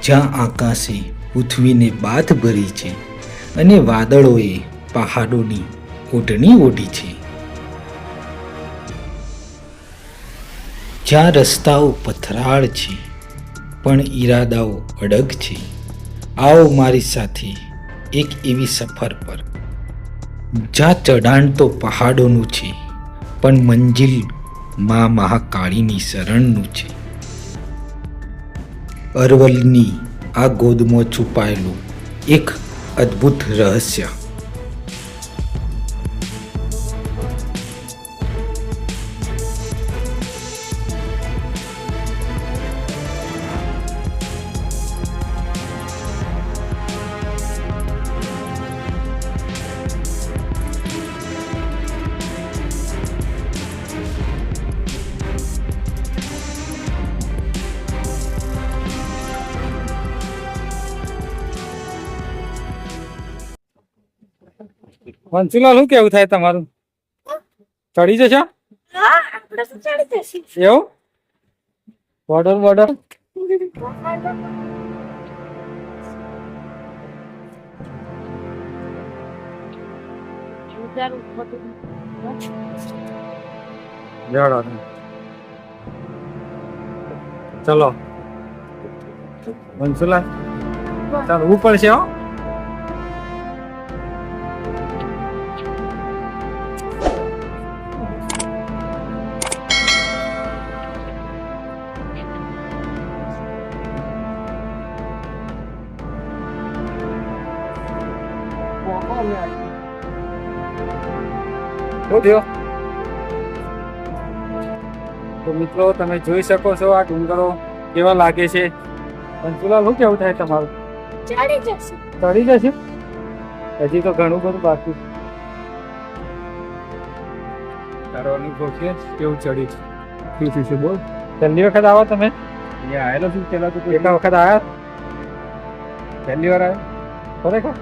જ્યાં આકાશે પૃથ્વીને બાથ ભરી છે અને વાદળોએ પહાડોની ઓઢણી ઓઢી છે, જ્યાં રસ્તાઓ પથરાળ છે પણ ઈરાદાઓ અડગ છે. આવો મારી સાથે એક એવી સફર પર જ્યાં ચઢાણ તો પહાડોનું છે પણ મંજિલ મા મહાકાળીની શરણનું છે. અરવલ્લીની આ ગોદમાં છુપાયેલું એક અદ્ભુત રહસ્ય. વંશુલાલ, શું કેવું થાય તમારું? ચડી જશો? એવું બોર્ડર બોર્ડર ચલો વંશુલાલ, ચાલવું પડશે હો. તો મિત્રો, તમે જોઈ શકો છો આ ડુંગરો કેવા લાગે છે. વંશુલાલ, શું કેવું થાય તમારું? ચડી જશે? હજી તો ઘણું બધું બાકી. તારો અનુભવ છે કેવું ચડી? શું થયું છે બોલ. પહેલી વખત આવો તમે? અહીંયા આવેલો છું પેલા તો એટલા વખત આવ્યા? પહેલી વાર આવ્યા ખરેખર?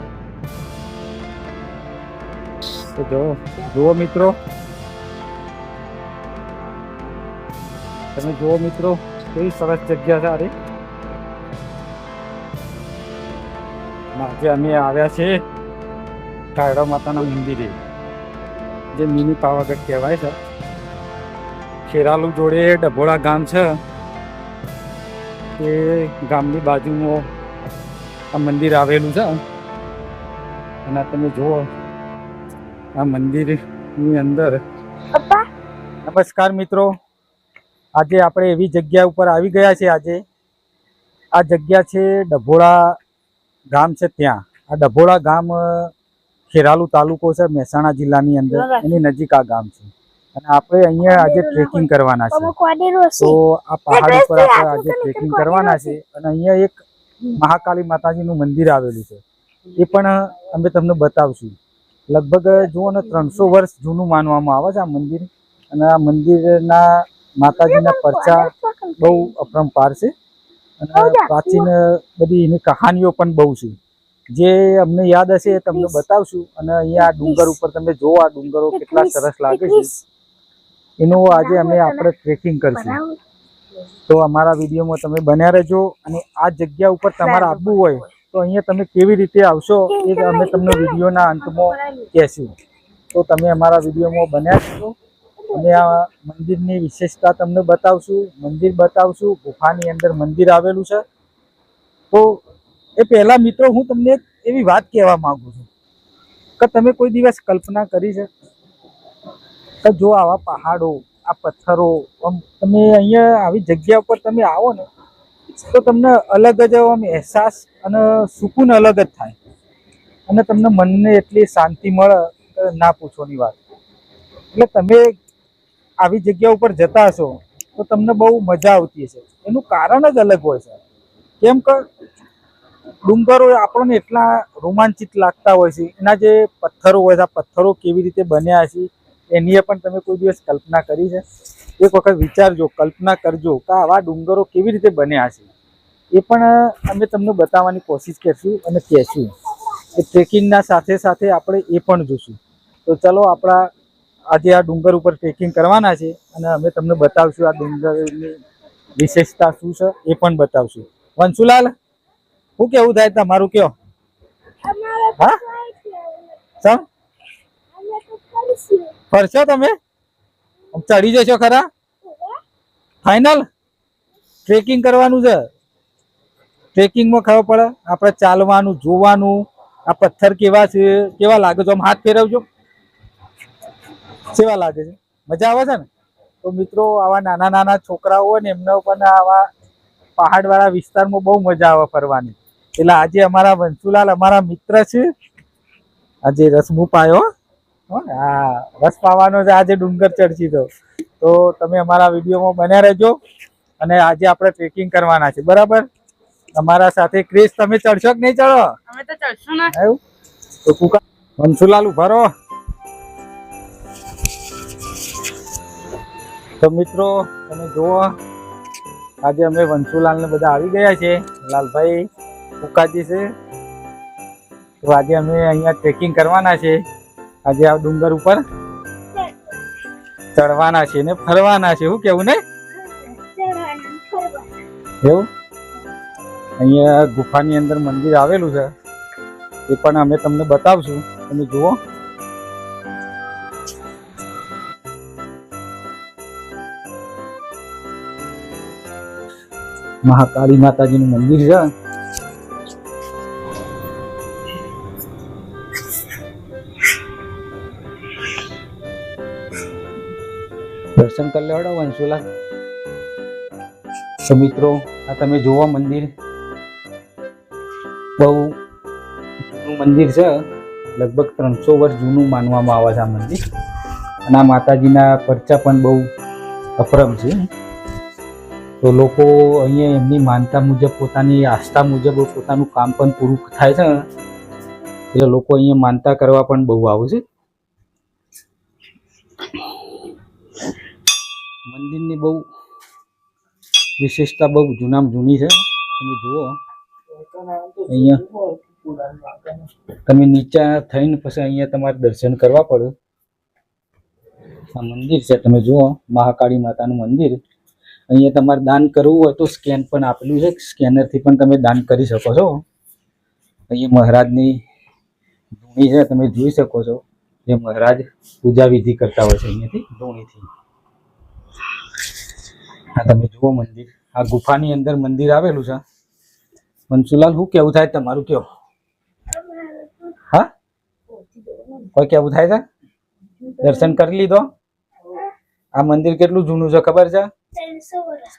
તો જુઓ મિત્રો, તમે જુઓ મિત્રો, કેવી સરસ જગ્યા છે. અરે આજે અમે આવ્યા છે કાળા માતાના મંદિરે, જે મિની પાવાગઢ કહેવાય છે. ખેરાલુ જોડે ડભોળા ગામ છે, એ ગામની બાજુમાં આ મંદિર આવેલું છે. અને તમે જુઓ આ મંદિરની અંદર. નમસ્કાર મિત્રો, આજે આપણે એવી જગ્યા ઉપર આવી ગયા છે. આજે આ જગ્યા છે ડભોળા ગામ છે. ત્યાં આ ડભોળા ગામ ખેરાલુ તાલુકો છે, મહેસાણા જિલ્લાની અંદર. એની નજીક આ ગામ છે અને આપણે અહીંયા આજે ટ્રેકિંગ કરવાના છે. તો આ પહાડ ઉપર આપણે આજે ટ્રેકિંગ કરવાના છે અને અહીંયા એક મહાકાળી માતાજીનું મંદિર આવેલું છે, એ પણ અમે તમને બતાવશું. લગભગ જુઓ ને 300 વર્ષ જૂનું માનવામાં આવે છે આ મંદિર. અને આ મંદિરના માતાજીના પરચા બહુ અપરંપાર છે અને પ્રાચીન બધી એની કહાનીઓ પણ બહુ છે, જે અમને યાદ હશે એ તમને બતાવશું. અને અહીંયા આ ડુંગર ઉપર તમે જુઓ, આ ડુંગરો કેટલા સરસ લાગે છે. એનું આજે આપણે ટ્રેકિંગ કરશું. તો અમારા વિડીયોમાં તમે બન્યા રહેજો. અને આ જગ્યા ઉપર તમારે આવવું હોય તો અહીંયા તમે કેવી રીતે આવશો એ અમે તમને વિડીયોના અંતમાં કહેશું. તો તમે અમારા વિડીયોમાં બન્યા છો. અને આ મંદિરની વિશેષતા તમને બતાવશું, મંદિર બતાવશું. ગુફાની અંદર મંદિર આવેલું છે. તો એ પહેલાં મિત્રો, હું તમને એક એવી વાત કહેવા માગું છું કે તમે કોઈ દિવસ કલ્પના કરી છે કે જો આવા પહાડો, આ પથ્થરો, તમે અહીંયા આવી જગ્યા ઉપર તમે આવો ને તો તમને અલગ જ આમ અહેસાસ અને સુકૂન અલગ જ થાય. અને તમને મનને એટલી શાંતિ મળે કે ના પૂછોની વાત. એટલે તમે આવી જગ્યા ઉપર જતા હશો તો તમને બહુ મજા આવતી હશે. એનું કારણ જ અલગ હોય છે. કેમ કે ડુંગરો આપણને એટલા રોમાંચિત લાગતા હોય છે. એના જે પથ્થરો હોય છે, આ પથ્થરો કેવી રીતે બન્યા છે એની પણ તમે કોઈ દિવસ કલ્પના કરી છે? એક વખત વિચારજો, કલ્પના કરજો કે આવા ડુંગરો કેવી રીતે બન્યા છે. એ પણ અમે તમને બતાવવાની કોશિશ કરશું અને કહેશું. એ ટ્રેકિંગના સાથે સાથે આપણે એ પણ જોશું. તો ચલો, આપણા આજે આ ડુંગર ઉપર ટ્રેકિંગ કરવાના છે અને અમે તમને બતાવશું આ ડુંગરની વિશેષતા શું છે એ પણ બતાવશું. વંશુલાલ, શું કેવું થાય તમારું કયો? હા સમ ફરશો તમે? ચડી જશો ખરા? ફાઈનલ? ટ્રેકિંગ કરવાનું છે. ટ્રેકિંગમાં ખબર પડે આપણે ચાલવાનું, જોવાનું, આ પથ્થર કેવા છે, કેવા લાગે છે, આમ હાથ ફેરવજો, કેવા લાગે છે? મજા આવે છે ને? તો મિત્રો આવા નાના નાના છોકરાઓ હોય ને એમને પણ આવા પહાડ વાળા વિસ્તારમાં બહુ મજા આવે ફરવાની. એટલે આજે અમારા વંશુલાલ અમારા મિત્ર છે, આજે રસમું પાયો. હા, રસ પાવાનો છે આજે ડુંગર ચડશી તો તમે અમારા વિડીયોમાં બન્યા રહેજો. અને આજે આપણે ટ્રેકિંગ કરવાના છે, બરાબર? તમારા સાથે ક્રિશ, તમે ચડશો કે નહીં ચડો? અમે તો ચડશું ને. એવું તો કુકા વંશુલાલ ઉભા રહો. તો મિત્રો તમે જુઓ, આજે અમે વંશુલાલ ને બધા આવી ગયા છે. લાલભાઈ, કુકાજી છે. તો આજે અમે અહીંયા ટ્રેકિંગ કરવાના છે. આજે આ ડુંગર ઉપર ચડવાના છે ને ફરવાના છે. શું કેવું ને? એવું અહીંયા ગુફાની અંદર મંદિર આવેલું છે, એ પણ અમે તમને બતાવશું. તમે જુઓ, મહાકાળી માતાજીનું મંદિર છે. દર્શન કરી લેવડો વંશુલાલ. તો મિત્રો આ તમે જુઓ મંદિર બહુ જૂનું મંદિર છે, લગભગ 300 વર્ષ જૂનું માનવામાં આવે છે આ મંદિર. અને આ માતાજીના પરચા પણ બહુ અપરમ છે. તો લોકો અહીંયા એમની માનતા મુજબ, પોતાની આસ્થા મુજબ પોતાનું કામ પણ પૂરું થાય છે, એટલે લોકો અહીંયા માનતા કરવા પણ બહુ આવે છે. મંદિરની બહુ વિશેષતા બહુ જૂનામાં જૂની છે. તમે જુઓ અહીંયા તમે નીચે થઈને પછી અહીંયા તમારે દર્શન કરવા પડે. આ મંદિર છે, તમે જુઓ મહાકાળી માતાનું મંદિર. અહીંયા તમારે દાન કરવું હોય તો સ્કેન પણ આપેલું છે, સ્કેનરથી પણ તમે દાન કરી શકો છો. અહીંયા મહારાજની ધૂણી છે, તમે જોઈ શકો છો, જે મહારાજ પૂજા વિધિ કરતા હોય છે અહીંયાથી ધૂણીથી. આ તમે જુઓ મંદિર, આ ગુફાની અંદર મંદિર આવેલું છે. વંશુલાલ, શું કેવું થાય તમારું? કયો? હા, કોઈ કેવું થાય છે? દર્શન કરી લીધો? આ મંદિર કેટલું જૂનું છે ખબર છે?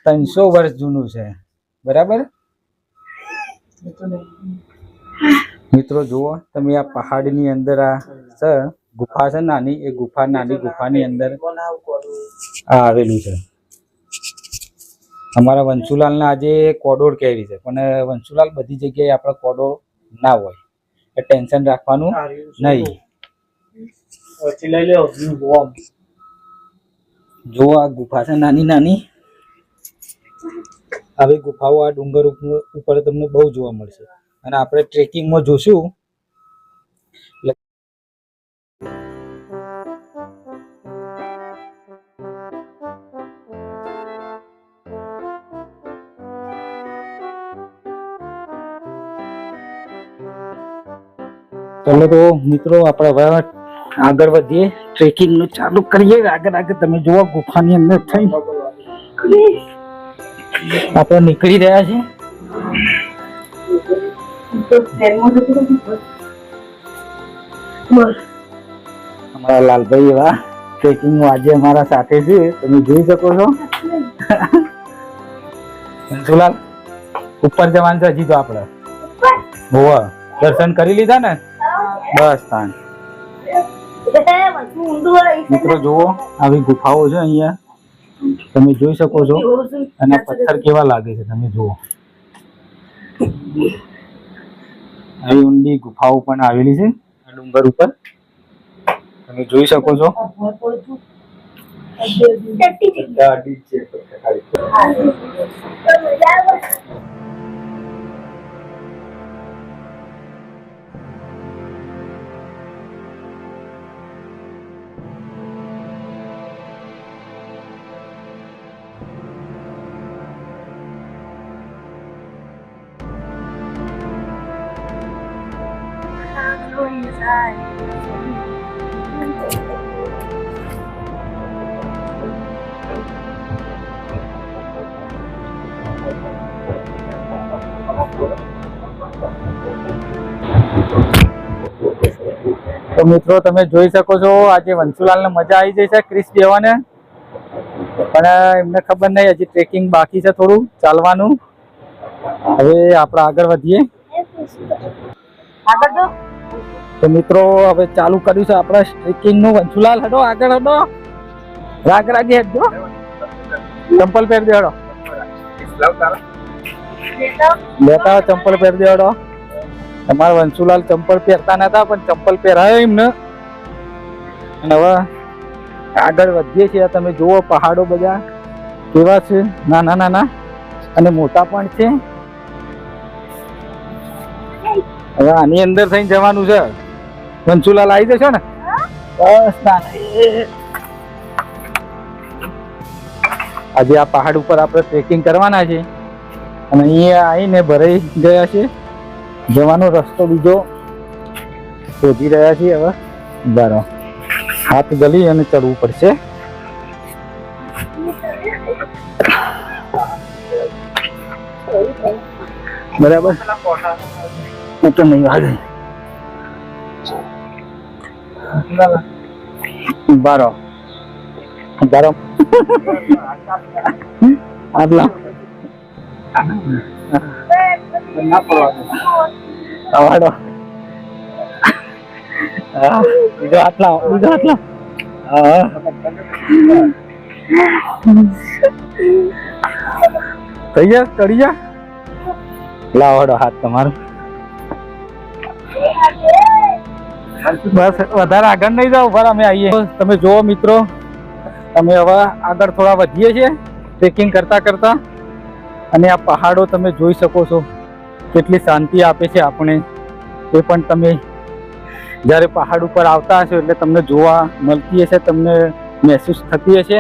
300 વર્ષ જૂનું છે, બરાબર? મિત્રો જુઓ તમે, આ પહાડની અંદર આ છે ગુફા છે નાની, એ નાની ગુફાની અંદર આ આવેલું છે. અમારા વંશુલાલને આજે કોડોળ કહેવી છે, પણ વંશુલાલ બધી જગ્યાએ આપણે કોડોળ ના હોય, એ ટેન્શન રાખવાનું નહીં. જો આ ગુફા છે નાની નાની, આવી ગુફાઓ આ ડુંગર ઉપર તમને બહુ જોવા મળશે. અને આપણે ટ્રેકિંગમાં જોશું. ચલો તો મિત્રો આપણે હવે આગળ વધીએ, ટ્રેકિંગ નું ચાલુ કરીએ. આગળ તમે જુઓ ગુફાની અંદર થઈ આપણે નીકળી રહ્યા છીએ. અમારા લાલભાઈ એવા ટ્રેકિંગ આજે અમારા સાથે છે, તમે જોઈ શકો છો. વંશુલાલ, ઉપર જવાનું છે હજી તો આપણે. હોવા દર્શન કરી લીધા ને? બસ તાન. મિત્રો જુઓ આવી ગુફાઓ છે અહીંયા, તમે જોઈ શકો છો. અને પથ્થર કેવા લાગે છે તમે જુઓ. આવી ઊંડી ગુફાઓ પણ આવેલી છે આ ડુંગર ઉપર, તમે જોઈ શકો છો. તો મિત્રો તમે જોઈ શકો છો આજે વંશુલાલને મજા આવી જઈ છે ક્રિસ દેવાને, પણ એમને ખબર નહીં હજી ટ્રેકિંગ બાકી છે, થોડું ચાલવાનું. હવે આપણે આગળ વધીએ. તો મિત્રો હવે ચાલુ કર્યું છે આપણે ટ્રેકિંગ નું. વંશુલાલ હડો આગળ હડો, રાગ રાગી હટજો, ચંપલ પહેર દે હડો, લેતા ચંપલ પહેર દે હડો. તમારા વંશુલાલ ચંપલ પહેરતા નતા પણ ચંપલ પહેરાયો એમને. અને હવે આગળ વધીએ છીએ. તમે જુઓ પહાડો બધા કેવા છે, નાના નાના અને મોટા પણ છે. હવે આની અંદર થઈને જવાનું છે. વંશુલાલ આવી જશો ને? બસ આજે આ પહાડ ઉપર આપણે ટ્રેકિંગ કરવાના છે અને અહીંયા આવીને ભરાઈ ગયા છે. જવાનો રસ્તો બીજો શોધી રહ્યા છીએ. હવે બરો હાથ ગલી અને ચડવું પડશે. બરાબર તો નહીં વાગે બારો બારો આટલા આટલા થઈ જા ચડી જા. લાવડો હાથ તમારો. બસ વધારે આગળ નહીં જાવ, બરાબર અમે આવીએ. તમે જુઓ મિત્રો, અમે હવે આગળ થોડા વધીએ છીએ ટ્રેકિંગ કરતા કરતા. અને આ પહાડો તમે જોઈ શકો છો કેટલી શાંતિ આપે છે આપણે. એ પણ તમે જ્યારે પહાડ ઉપર આવતા હશો એટલે તમને જોવા મળતી હશે, તમને મહેસૂસ થતી હશે.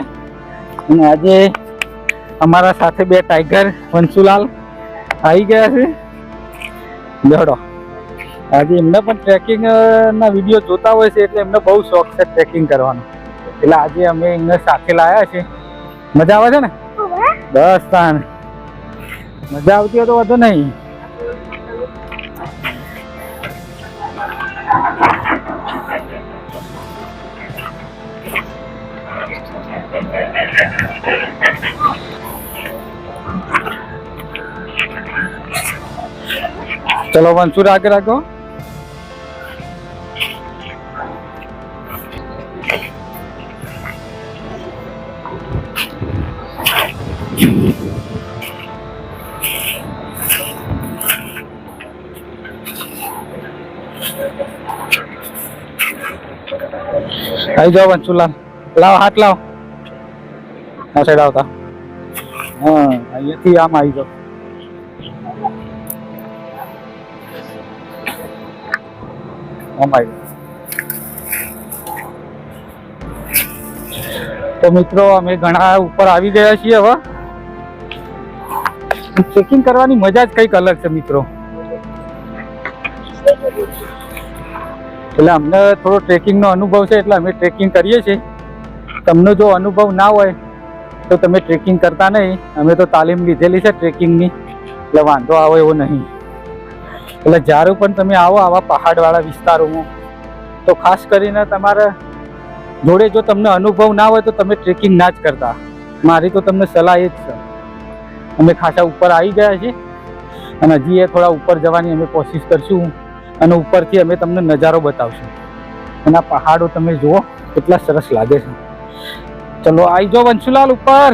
અને આજે અમારા સાથે બે ટાઈગર વંશુલાલ આવી ગયા છે. બેડો આજે એમને પણ ટ્રેકિંગ ના વિડીયો જોતા હોય છે એટલે એમને બહુ શોખ છે ટ્રેકિંગ કરવાનો. એટલે આજે અમે એમને સાથે લાયા છે. મજા આવે છે ને? બસ તાન મજા આવતી હોય તો વધુ નહીં. ચલો વંશુ આગળ રાખો. આવી જાઓ વંશુલાલ, લાવ હાથ લાવ. આ સાઈડ આવતા. હા અહીંયાથી આમ આવી જાઓ. તો મિત્રો અમે ઘણા ઉપર આવી ગયા છીએ. હવે ટ્રેકિંગ કરવાની મજા જ કંઈક અલગ છે મિત્રો. એટલે અમને થોડો ટ્રેકિંગનો અનુભવ છે એટલે અમે ટ્રેકિંગ કરીએ છીએ. તમને જો અનુભવ ના હોય તો તમે ટ્રેકિંગ કરતા નહીં. અમે તો તાલીમ લીધેલી છે ટ્રેકિંગની એટલે વાંધો આવે એવો નહીં. એટલે જ્યારે પણ તમે આવો આવા પહાડવાળા વિસ્તારોમાં તો ખાસ કરીને તમારા જોડે જો તમને અનુભવ ના હોય તો તમે ટ્રેકિંગ ના જ કરતા. મારી તો તમને સલાહ એ જ છે. અમે ખાસા ઉપર આવી ગયા છીએ અને હજી એ થોડા ઉપર જવાની અમે કોશિશ કરશું અને ઉપરથી અમે તમને નજારો બતાવશું. અને આ પહાડો તમે જુઓ કેટલા સરસ લાગે છે. ચલો આવી જાઓ વંશુલાલ ઉપર.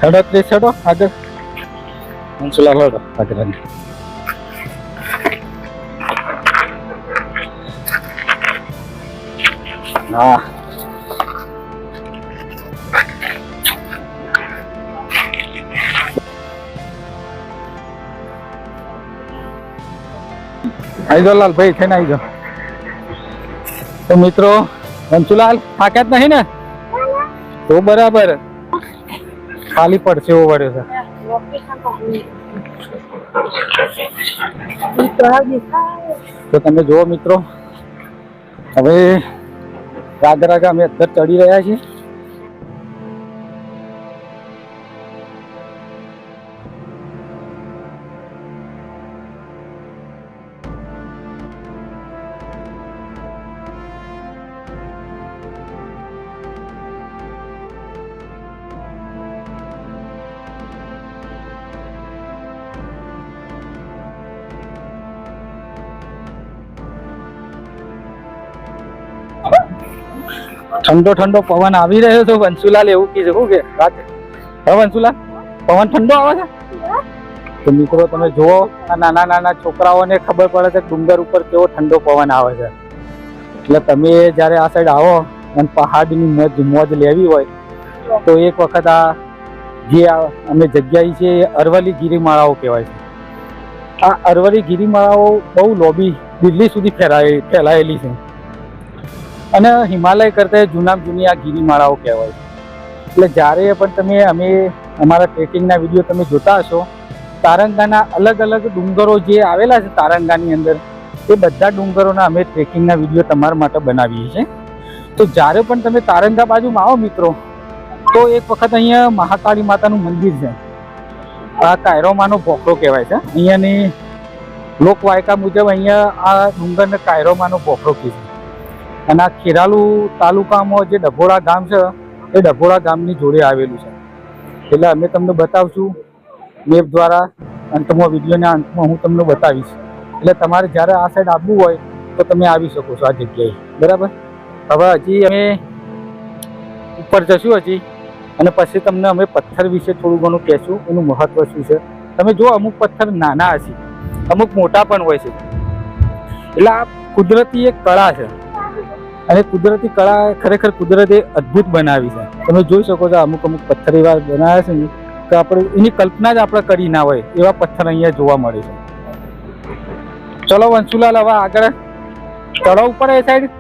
હેડો પ્લીઝ હેડો આગળ. વંશુલાલ હેડો આગળ. હા આવી જાઓ લાલભાઈ, થઈને આવી જાઓ. તો મિત્રો વંશુલાલ થાક્યા જ નહીં ને? તો બરાબર ખાલી પડશે એવો વળ્યો છે. તો તમે જુઓ મિત્રો, હવે રાગ અમે અંદર ચડી રહ્યા છીએ. ઠંડો ઠંડો પવન આવી રહ્યો છે. વંશુલાલ એવું કીધું કે હા વંશુલાલ, પવન ઠંડો આવે છે. તો મિત્રો તમે જુઓ, આ નાના નાના છોકરાઓને ખબર પડે છે ડુંગર ઉપર કેવો ઠંડો પવન આવે છે. એટલે તમે જ્યારે આ સાઈડ આવો અને પહાડની મોજ લેવી હોય તો એક વખત આ જે અમે જગ્યાએ છે એ અરવલ્લી ગિરિમાળાઓ કહેવાય છે. આ અરવલ્લી ગિરિમાળાઓ બહુ લોબી દિલ્હી સુધી ફેલાયેલી છે અને હિમાલય કરતા જૂની આ ગિરિમાળાઓ કહેવાય છે. એટલે જ્યારે પણ અમે અમારા ટ્રેકિંગના વિડીયો તમે જોતા હશો, તારંગાના અલગ અલગ ડુંગરો જે આવેલા છે તારંગાની અંદર, એ બધા ડુંગરોના અમે ટ્રેકિંગના વિડીયો તમારા માટે બનાવીએ છીએ. તો જ્યારે પણ તમે તારંગા બાજુમાં આવો મિત્રો, તો એક વખત અહીંયા મહાકાળી માતાનું મંદિર છે. આ કાયરોમાનો પોખરો કહેવાય છે. અહીંયાની લોકવાયકા મુજબ અહીંયા આ ડુંગરને કાયરોમાનો પોખરો કહે છે. અને આ ખેરાલુ તાલુકામાં જે ડભોળા ગામ છે એ ડભોળા ગામની જોડે આવેલું છે. એટલે અમે તમને બતાવશું મેપ દ્વારા. અંતમાં વિડીયોના અંતમાં હું તમને બતાવીશ. એટલે તમારે જ્યારે આ સાઈડ આવવું હોય તો તમે આવી શકો છો આ જગ્યાએ. બરાબર. હવે હજી અમે ઉપર જશું હજી, અને પછી તમને અમે પથ્થર વિશે થોડું ઘણું કહેશું, એનું મહત્વ શું છે. તમે જો અમુક પથ્થર નાના હશે, અમુક મોટા પણ હોય છે. એટલે આ કુદરતી એક કળા છે, અને કુદરતી કળા ખરેખર કુદરતે અદ્ભુત બનાવી છે. તમે જોઈ શકો છો અમુક પથ્થર એવા બનાવ્યા છે ને કે આપણે એની કલ્પના જ આપણે કરી ના હોય એવા પથ્થર અહીંયા જોવા મળે છે. ચલો વંશુલાલ, હવે આગળ ચડો ઉપર એ સાઈડ.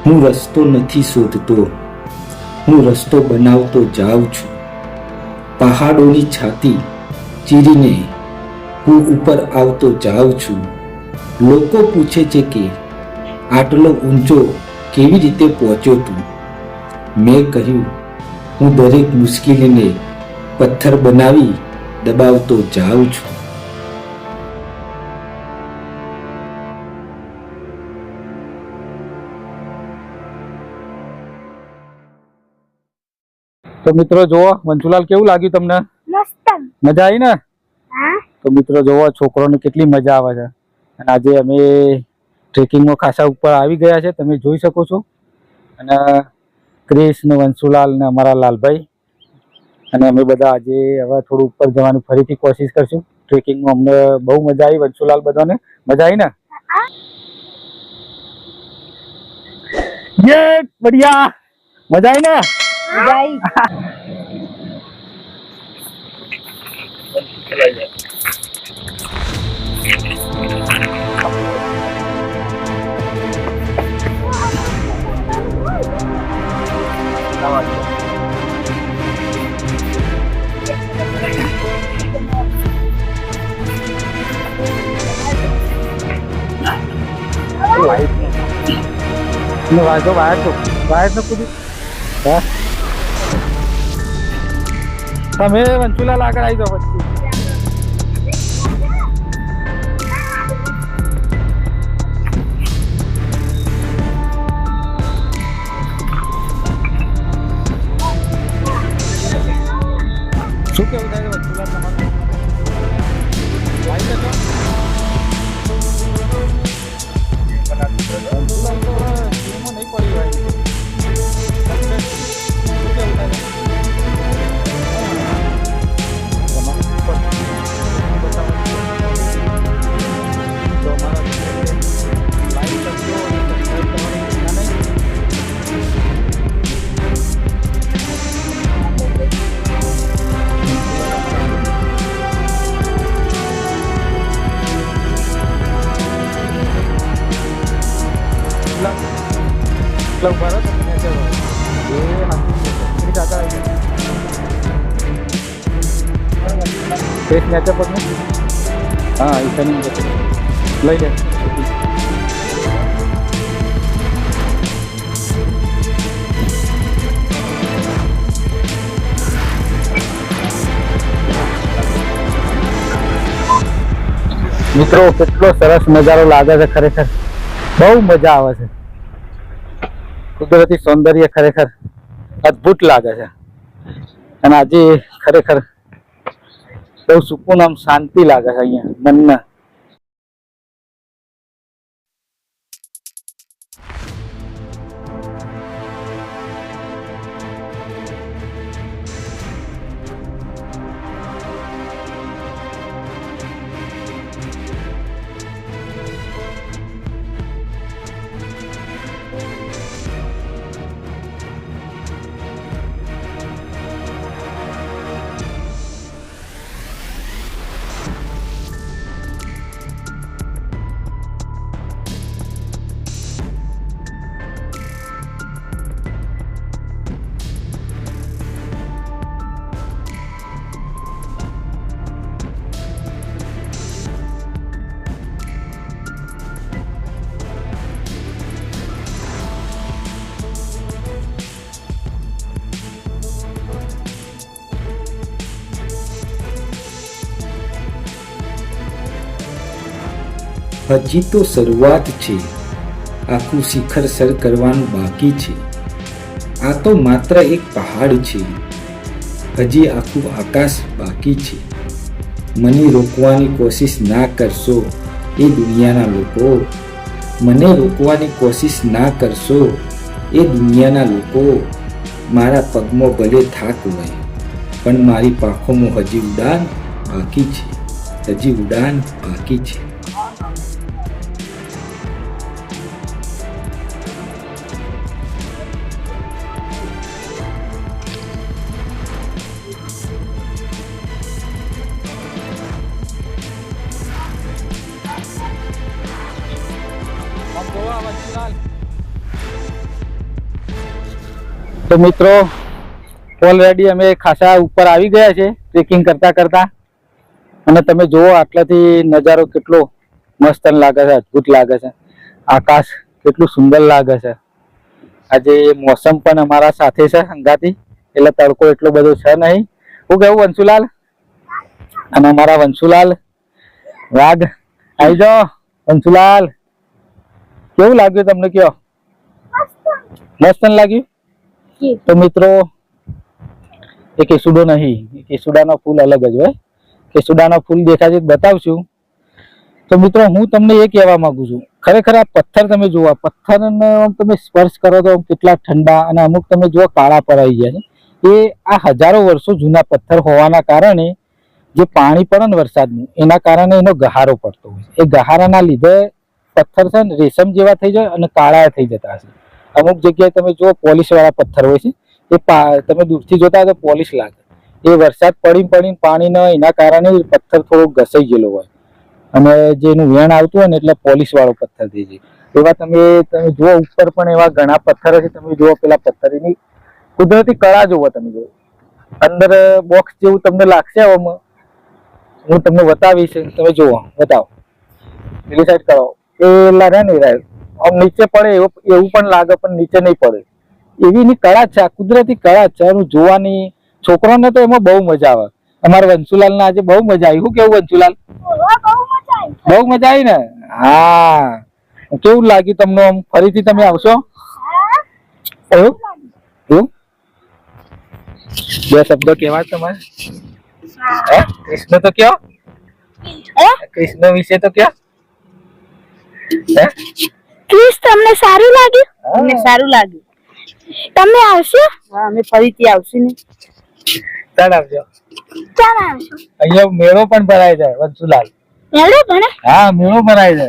હું રસ્તો નથી શોધતો, હું રસ્તો બનાવતો જાઉં છું. પહાડોની છાતી ચીરીને હું ઉપર આવતો જાઉં છું. લોકો પૂછે છે કે આટલો ઊંચો કેવી રીતે પહોંચ્યો તું? મેં કહ્યું, હું દરેક મુશ્કેલીને પથ્થર બનાવી દબાવતો જાઉં છું. તો મિત્રો જોવો, વંશુલાલ કેવું લાગ્યું તમને? મજા આવી ને? તો મિત્રો જોવો, છોકરોને કેટલી મજા આવે છે. અને આજે અમે ટ્રેકિંગમાં ખાસા ઉપર આવી ગયા છે, તમે જોઈ શકો છો. અને ક્રિશ ને વંશુલાલ ને અમારા લાલભાઈ અને અમે બધા આજે હવે થોડું ઉપર જવાની ફરીથી કોશિશ કરશું. ટ્રેકિંગમાં અમને બહુ મજા આવી. વંશુલાલ બધાને મજા આવી ને? યે બઢિયા, મજા આવી ને? તમે વંશુલાલ આગળ આવી જાઓ પછી. શું કેવું થાય વંશુલાલ તમારું? આવી જજો. વંશુલાલ તો નહીં પડી હોય. શું કેવું થાય? એટલા ઉભા રહો તમે નેચર એ હાથી કાકા એક નેચર પર હા એ સની લઈ લે મિત્રો કેટલો સરસ નજારો લાગે છે ખરેખર બહુ મજા આવે છે કુદરતી સૌંદર્ય ખરેખર અદ્ભુત લાગે છે અને આજે ખરેખર બહુ સુકૂન આમ શાંતિ લાગે છે અહીંયા મનને હજી તો શરૂઆત છે, આખું શિખર સર કરવાનું બાકી છે. આ તો માત્ર એક પહાડ છે, હજી આખું આકાશ બાકી છે. મને રોકવાની કોશિશ ના કરશો એ દુનિયાના લોકો, મને રોકવાની કોશિશ ના કરશો એ દુનિયાના લોકો. મારા પગમાં ભલે થાક હોય પણ મારી પાંખોમાં હજી ઉડાન બાકી છે, હજી ઉડાન બાકી છે. તો મિત્રો ઓલરેડી અમે ખાસા ઉપર આવી ગયા છે ટ્રેકિંગ કરતા કરતા અને તમે જુઓ આટલાથી નજારો કેટલો મસ્ત લાગે છે, અદ્ભુત લાગે છે. આકાશ કેટલું સુંદર લાગે છે. આજે મોસમ પણ અમારા સાથે છે સંગાતી, એટલે તડકો એટલો બધો છે નહીં. હું કેવું વંશુલાલ? અને અમારા વંશુલાલ વાઘ આવી જાઓ. વંશુલાલ કેવું લાગ્યું તમને? કયો મસ્ત લાગ્યું? તો મિત્રો એ કેસુડો નહીં, કેસુડાનો ફૂલ અલગ જ હોય. કેસુડાનો ફૂલ દેખાશે બતાવશું. તો મિત્રો હું તમને એ કહેવા માંગુ છું, ખરેખર આ પથ્થર તમે જુઓ, પથ્થરને તમે સ્પર્શ કરો તો કેટલા ઠંડા અને અમુક તમે જુઓ કાળા પડાઈ ગયા છે. એ આ હજારો વર્ષો જૂના પથ્થર હોવાના કારણે જે પાણી પડે ને વરસાદનું, એના કારણે એનો ગહારો પડતો હોય છે. એ ગહારાના લીધે પથ્થર છે ને રેશમ જેવા થઈ જાય અને કાળા થઈ જતા હશે. અમુક જગ્યાએ તમે જુઓ પોલિશ વાળા પથ્થર હોય છે, એ તમે દૂરથી જોતા તો પોલિશ લાગે. એ વરસાદ પડીને પાણીના એના કારણે પથ્થર થોડો ઘસાઈ ગયેલો હોય અને જેનું વેણ આવતું હોય ને એટલે પોલિશ વાળો પથ્થર થઈ જાય. એવા તમે જુઓ ઉપર પણ એવા ઘણા પથ્થર છે. તમે જુઓ પેલા પથ્થરની કુદરતી કળા જુઓ, તમે જુઓ અંદર બોક્સ જેવું તમને લાગશે. આમાં હું તમને બતાવીશ, તમે જુઓ, બતાવો પેલી સાઈડ કરો. એ લાગે ને આમ નીચે પડે એવું પણ લાગે પણ નીચે નહીં પડે એવી એની કળા છે. આ કુદરતી કળા છે એનું જોવાની. છોકરાઓને તો એમાં બહુ મજા આવે. અમારા વંશુલાલ ને આજે બહુ મજા આવી. શું કેવું વંશુલાલ? બહુ મજા આવી ને? હા. કેવું લાગ્યું તમને? આમ ફરીથી તમે આવશો? બે શબ્દો કેવા તમારે? કૃષ્ણ તો કયો, કૃષ્ણ વિશે તો કયો. ક્રિશ તમને સારું લાગ્યું? અમને સારું લાગ્યું. તમે આવશો? હા, અમે ફરીથી આવશું ને. ચાલ આવજો. ચાલ આવશો. અહીંયા મેળો પણ ભરાય છે વંશુલાલ. મેળો ભણે? હા, મેળો ભરાય છે.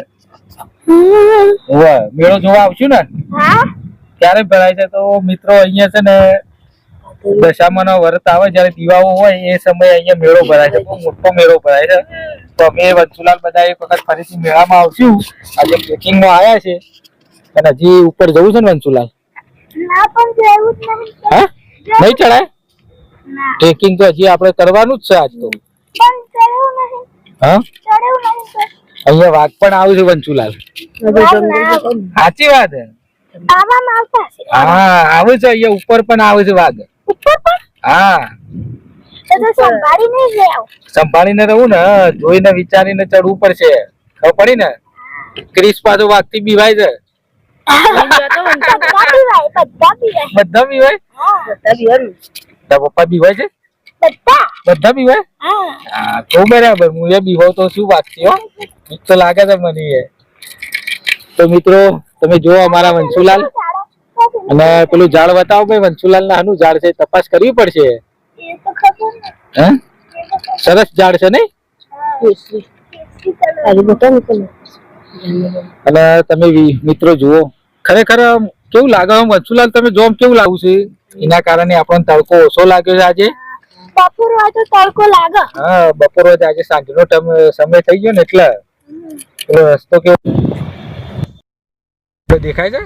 મેળો જોવા આવશું ને? હા. ક્યારે ભરાય છે? તો મિત્રો અહીંયા છે ને દશામાનો વ્રત આવે, જયારે દીવાઓ હોય એ સમયે અહીંયા મેળો ભરાય છે. બહુ મોટો મેળો ભરાય છે. તો અમે વંશુલાલ બધા એક વખત ફરીથી મેળામાં આવશું. આજે ટ્રેકિંગમાં આવ્યા છે અને હજી ઉપર જવું છે ને વંશુલાલ? ના પણ જેવું જ નહીં હા નહીં ચડાય ના ટ્રેકિંગ તો હજી આપણે કરવાનું જ છે આજ તો પણ ચડ્યું નહીં હા ચડ્યું નહીં સર અહીંયા વાઘ પણ આવે છે વંચુલાલ સાચી વાત હે આવામાં આવતા હશે હા આવે છે અહીંયા ઉપર પણ આવે છે વાઘ ઉપર પણ હા તો સંભાળી નહીં લે આવ સંભાળીને રહું ને જોઈને વિચારીને ચડવું પડશે ખબર પડી ને ક્રિસ પાછો વાઘથી બીવાય છે બધા પીવાય બધા બીવાય તારા પપ્પા બીવાય છે બધા બીવાય હા તો બરાબર હું એ બીવો તો શું વાત છે હો બીક તો લાગે છે મને એ તો મિત્રો તમે જુઓ અમારા વંશુલાલ અને પેલું ઝાડ બતાવો ભાઈ વંશુલાલ ના આનું ઝાડ છે તપાસ કરવી પડશે એ તો ખબર ને હે સરસ ઝાડ છે ને અને તમે મિત્રો જુઓ ખરેખર કેવું લાગે વંશુલાલ તમે જો કેવું લાગુ છે એના કારણે આપણને તડકો ઓછો લાગ્યો છે આજે બપોર હોય તો તડકો લાગે હા બપોર હોય આજે સાંજનો સમય થઈ ગયો ને એટલે પેલો રસ્તો કેવો દેખાય છે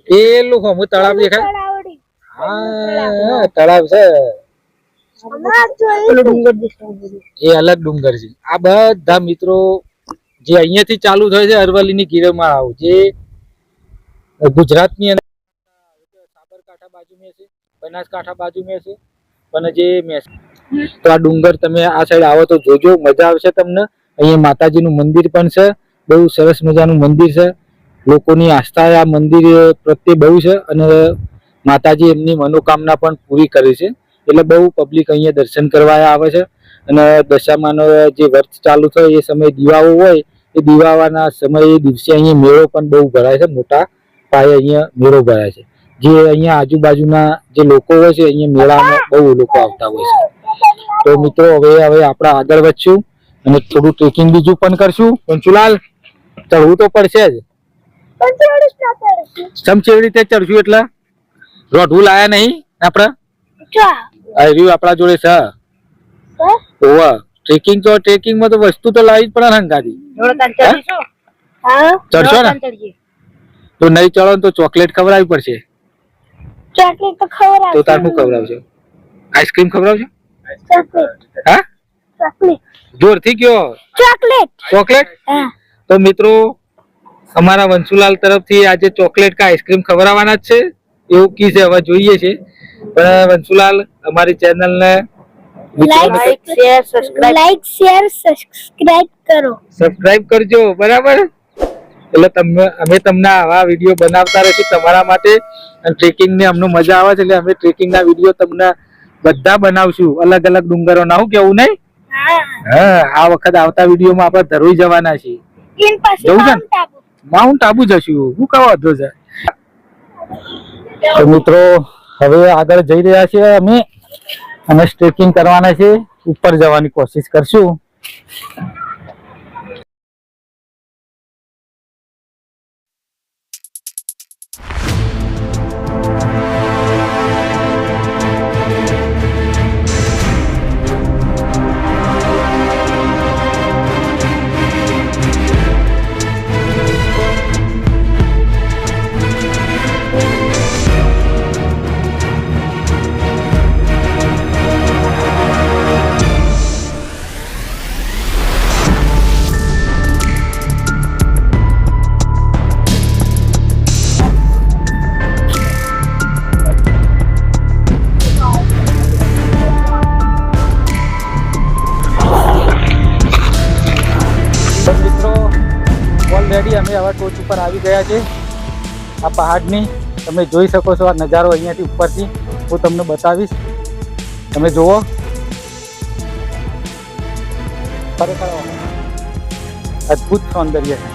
પેલું હોમું તળાવ દેખાય તળાવડી હા તળાવ છે હમણાં જોઈ એ અલગ ડુંગર છે આ બધા મિત્રો જે અહીંયાથી ચાલુ થાય છે અરવલ્લીની ગિરમાળાઓ જે ગુજરાતની અંદર સાબરકાંઠા બાજુ મેં છે બનાસકાંઠા બાજુ મેં છે અને જે તો આ ડુંગર તમે આ સાઈડ આવો તો જોજો મજા આવશે તમને અહીંયા માતાજીનું મંદિર પણ છે બહુ સરસ મજાનું મંદિર છે લોકોની આસ્થા આ મંદિર પ્રત્યે બહુ છે અને માતાજી એમની મનોકામના પણ પૂરી કરી છે એટલે બહુ પબ્લિક અહીંયા દર્શન કરવા આવે છે અને દશામાનો જે વ્રત ચાલુ થાય એ સમયે દીવાઓ હોય એ દીવાના સમયે દિવસે અહીંયા મેળો પણ બહુ ભરાય છે મોટા પાયે અહીંયા મેળો ભરાય છે જે અહીંયા આજુબાજુના જે લોકો હોય છે અહીંયા મેળામાં બહુ લોકો આવતા હોય છે તો મિત્રો હવે આપણે આગળ વધશું અને થોડું ટ્રેકિંગ બીજું પણ કરશું વંશુલાલ ચડવું તો પડશે જ ચમચેવી રીતે ચડશું એટલે રોઢવું લાયા નહીં આપડે રહ્યું આપણા જોડે છે ઓવા ટ્રેકિંગ માં તો વસ્તુ તો લાવી જ પડે ને હંગાથી ચડશો ને તો નહીં ચડો ને તો ચોકલેટ ખવડાવવી પડશે ચોકલેટ તો ખવડાવ તો તાર શું ખવડાવજો આઈસ્ક્રીમ ખવડાવજો હા ચોકલેટ જોરથી કયો ચોકલેટ હા તો મિત્રો અમારા વંશુલાલ તરફથી આજે ચોકલેટ કા આઈસ્ક્રીમ ખવડાવવાના જ છે એવું કી છે હવે જોઈએ છે પણ વંશુલાલ અમારી ચેનલ ને લાઈક શેર સબસ્ક્રાઇબ કરો સબસ્ક્રાઇબ કરજો બરાબર એટલે અમે તમને આવા વિડીયો બનાવતા રહીશું તમારા માટે અને ટ્રેકિંગ ની અમને મજા આવે છે એટલે અમે ટ્રેકિંગ ના વિડીયો તમને બધા બનાવશું અલગ અલગ ડુંગરો ના હું કેવું નહીં હા આ વખત આવતા વિડીયોમાં આપણે ધરોઈ જવાના છીએ જવું છે ને માઉન્ટ આબુ જશું હું કહો વાંધો છે તો મિત્રો હવે આગળ જઈ રહ્યા છીએ અમે અને ટ્રેકિંગ કરવાના છે ઉપર જવાની કોશિશ કરશું ઓલરેડી અમે હવે ટોચ ઉપર આવી ગયા છે આ પહાડની તમે જોઈ શકો છો આ નજારો અહીંયાથી ઉપરથી હું તમને બતાવીશ તમે જુઓ ખરેખર અદ્ભુત સૌંદર્ય છે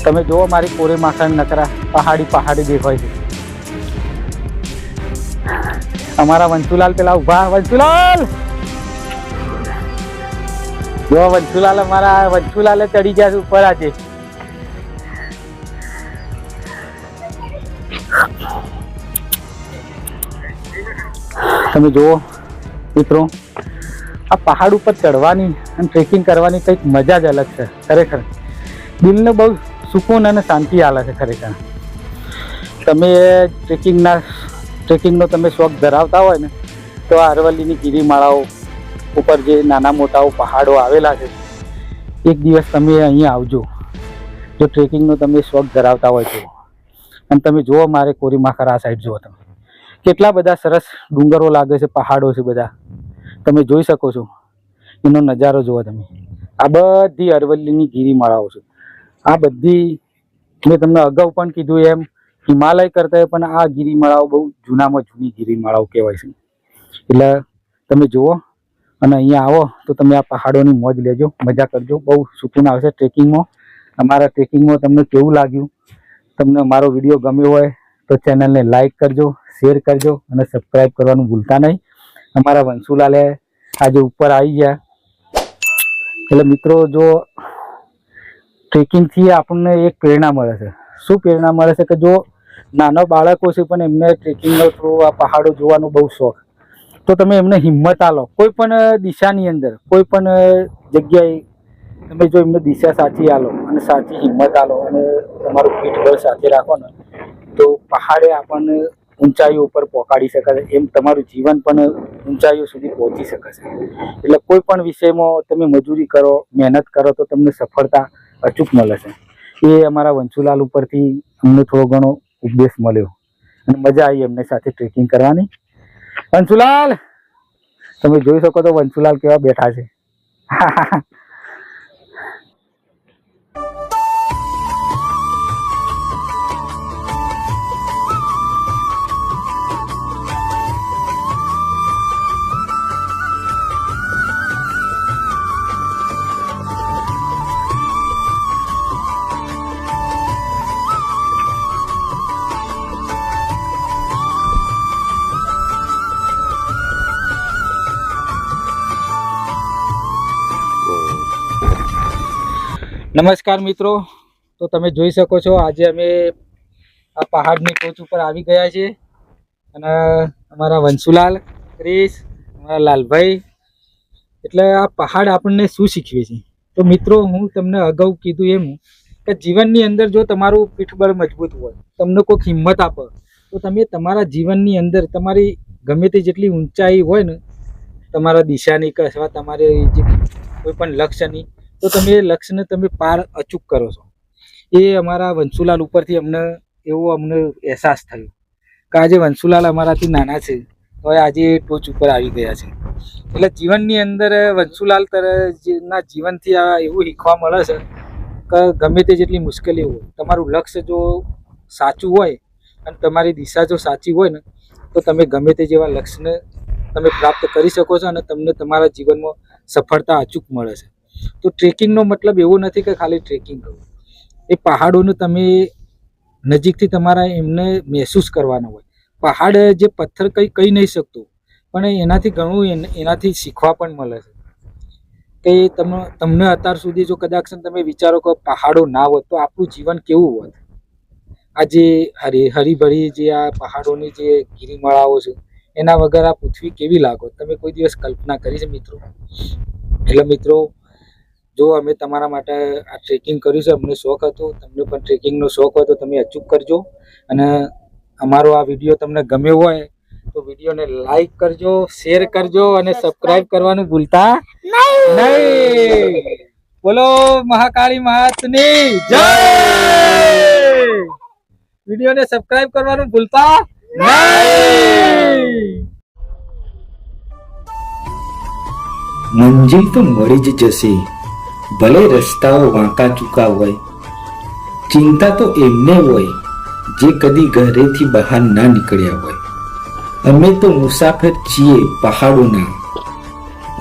તમે જુઓ મારી કોરે માથાના નકરા પહાડી દેખાય છે અમારા વંશુલાલ પેલા ઉભા વંશુલાલ જો વંશુલાલ અમારા વંશુલાલે ચડી ગયા છે ઉપર આજે તમે જુઓ મિત્રો આ પહાડ ઉપર ચડવાની અને ટ્રેકિંગ કરવાની કંઈક મજા જ અલગ છે ખરેખર દિલને બહુ સુકૂન અને શાંતિ આલે છે ખરેખર. તમે ટ્રેકિંગનો તમે શોખ ધરાવતા હોય ને તો આ અરવલ્લીની ગિરિમાળાઓ ઉપર જે નાના મોટા પહાડો આવેલા છે, એક દિવસ તમે અહીંયા આવજો. જો ટ્રેકિંગનો તમે શોખ ધરાવતા હોય તો. અને તમે જુઓ મારે કોરીમાખર આ સાઈડ જુઓ, તમે કેટલા બધા સરસ ડુંગરો લાગે છે, પહાડો છે બધા, તમે જોઈ શકો છો. એનો નજારો જુઓ તમે. આ બધી અરવલ્લીની ગિરિમાળાઓ છે. આ બધી મેં તમને અગાઉ પણ કીધું એમ હિમાલય કરતાં પણ આ ગિરિમાળાઓ બહુ જૂનામાં જૂની ગિરિમાળાઓ કહેવાય છે. એટલે તમે જુઓ અને અહીંયા આવો તો તમે આ પહાડોની મોજ લેજો, મજા કરજો, બહુ સુકૂન આવશે ટ્રેકિંગમાં. અમારા ટ્રેકિંગમાં તમને કેવું લાગ્યું? તમને અમારો વિડીયો ગમ્યો હોય તો ચેનલને લાઈક કરજો, શેર કરજો અને સબસ્ક્રાઈબ કરવાનું ભૂલતા નહીં. અમારા વંશુલાલે આજે ઉપર આવી ગયા. એટલે મિત્રો, જો ટ્રેકિંગથી આપણને એક પ્રેરણા મળે છે. શું પ્રેરણા મળે છે? કે જો નાના બાળકો છે પણ એમને ટ્રેકિંગનો થોડો આ પહાડો જોવાનો બહુ શોખ, તો તમે એમને હિંમત આલો. કોઈ પણ દિશાની અંદર, કોઈ પણ જગ્યાએ તમે જો એમને દિશા સાચી આલો અને સાચી હિંમત આલો અને તમારું પીઠબળ સાથે રાખો ને, તો પહાડે આપણને ઊંચાઈઓ ઉપર પહોંચાડી શકે છે. એમ તમારું જીવન પણ ઊંચાઈઓ સુધી પહોંચી શકે છે. એટલે કોઈ પણ વિષયમાં તમે મજૂરી કરો, મહેનત કરો તો તમને સફળતા અચૂક મળે છે. એ અમારા વંશુલાલ ઉપરથી અમને થોડો ઘણો ઉપદેશ મળ્યો અને મજા આવી એમને સાથે ટ્રેકિંગ કરવાની. વંશુલાલ, તમે જોઈ શકો તો વંશુલાલ કેવા બેઠા છે. નમસ્કાર મિત્રો, તો તમે જોઈ શકો છો આજે અમે આ પહાડની ટોચ ઉપર આવી ગયા છીએ અને અમારા વંશુલાલ, ક્રિશ, અમારા લાલભાઈ. એટલે આ પહાડ આપણને શું શીખવે છે? તો મિત્રો, હું તમને અગાઉ કીધું એમ કે જીવનની અંદર જો તમારું પીઠબળ મજબૂત હોય, તમને કોઈક હિંમત આપે, તો તમે તમારા જીવનની અંદર તમારી ગમે તે જેટલી ઊંચાઈ હોય ને, તમારા દિશાની કે અથવા તમારે જે કોઈ પણ લક્ષ્યની, તો તમે એ લક્ષ્યને તમે પાર અચૂક કરો છો. એ અમારા વંશુલાલ ઉપરથી અમને અહેસાસ થયો કે આજે વંશુલાલ અમારાથી નાના છે તો આજે ટોચ ઉપર આવી ગયા છે. એટલે જીવનની અંદર વંશુલાલ ના જીવનથી આ એવું શીખવા મળે છે કે ગમે તે જેટલી મુશ્કેલી હોય, તમારું લક્ષ્ય જો સાચું હોય અને તમારી દિશા જો સાચી હોય ને, તો તમે ગમે તે જેવા લક્ષ્યને તમે પ્રાપ્ત કરી શકો છો અને તમને તમારા જીવનમાં સફળતા અચૂક મળે છે. તો ટ્રેકિંગનો મતલબ એવો નથી કે ખાલી ટ્રેકિંગ કરવું. એ પહાડોને તમે નજીકથી તમારા એમને મહેસૂસ કરવાના હોય. પહાડ જે પથ્થર કહી નહીં શકતો, પણ એનાથી ઘણું એનાથી શીખવા પણ મળે છે. કે તમને અત્યાર સુધી જો કદાચ તમે વિચારો કે પહાડો ના હોત તો આપણું જીવન કેવું હોત. આ જે હરીભરી જે આ પહાડોની જે ગિરિમાળાઓ છે, એના વગર આ પૃથ્વી કેવી લાગોત, તમે કોઈ દિવસ કલ્પના કરી છે મિત્રો? એટલે મિત્રો, જો અમે તમારા માટે આ ટ્રેકિંગ કર્યું છે, અમને શોખ હતો, તમને પણ ટ્રેકિંગનો શોખ હોય તો તમે અચૂક કરજો. અને અમારો આ વિડીયો તમને ગમ્યો હોય તો વિડીયોને લાઈક કરજો, શેર કરજો અને સબસ્ક્રાઇબ કરવાનું ભૂલતા નહીં. બોલો મહાકાળી માતની જય. વિડીયોને સબસ્ક્રાઇબ કરવાનું ભૂલતા નહીં. મંજિલ તો મળી જ જશે, ભલે રસ્તાઓ વાંકા ચૂકા હોય. ચિંતા તો એમને હોય જે કદી ઘરેથી બહાર ના નીકળ્યા હોય. અમે તો મુસાફર છીએ પહાડોના,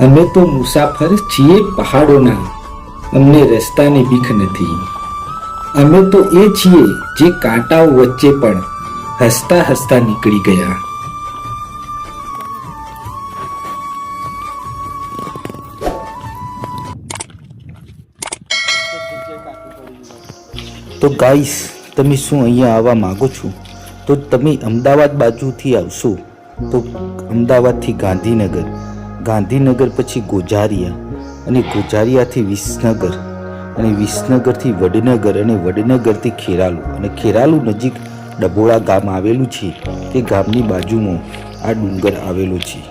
અમે તો મુસાફર છીએ પહાડોના, અમને રસ્તાની બીક નથી. અમે તો એ છીએ જે કાંટાઓ વચ્ચે પણ હસતા હસતા નીકળી ગયા. તો ગાઈસ, તમે શું અહીંયા આવવા માગો છો? તો તમે અમદાવાદ બાજુથી આવશો તો અમદાવાદથી ગાંધીનગર, ગાંધીનગર પછી ગોઝારિયા અને ગોઝારિયાથી વિસનગર અને વિસનગરથી વડનગર અને વડનગરથી ખેરાલુ અને ખેરાલુ નજીક ડભોળા ગામ આવેલું છે. તે ગામની બાજુમાં આ ડુંગર આવેલો છે.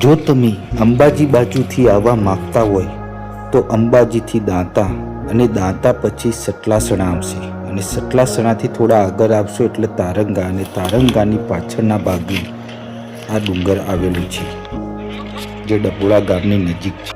જો તમે અંબાજી બાજુથી આવવા માંગતા હોય તો અંબાજીથી દાંતા અને દાંતા પછી સતલાસણા આવશે અને સતલાસણાથી થોડા આગળ આવશો એટલે તારંગા અને તારંગાની પાછળના ભાગે આ ડુંગર આવેલું છે જે ડભોળા ગામની નજીક છે.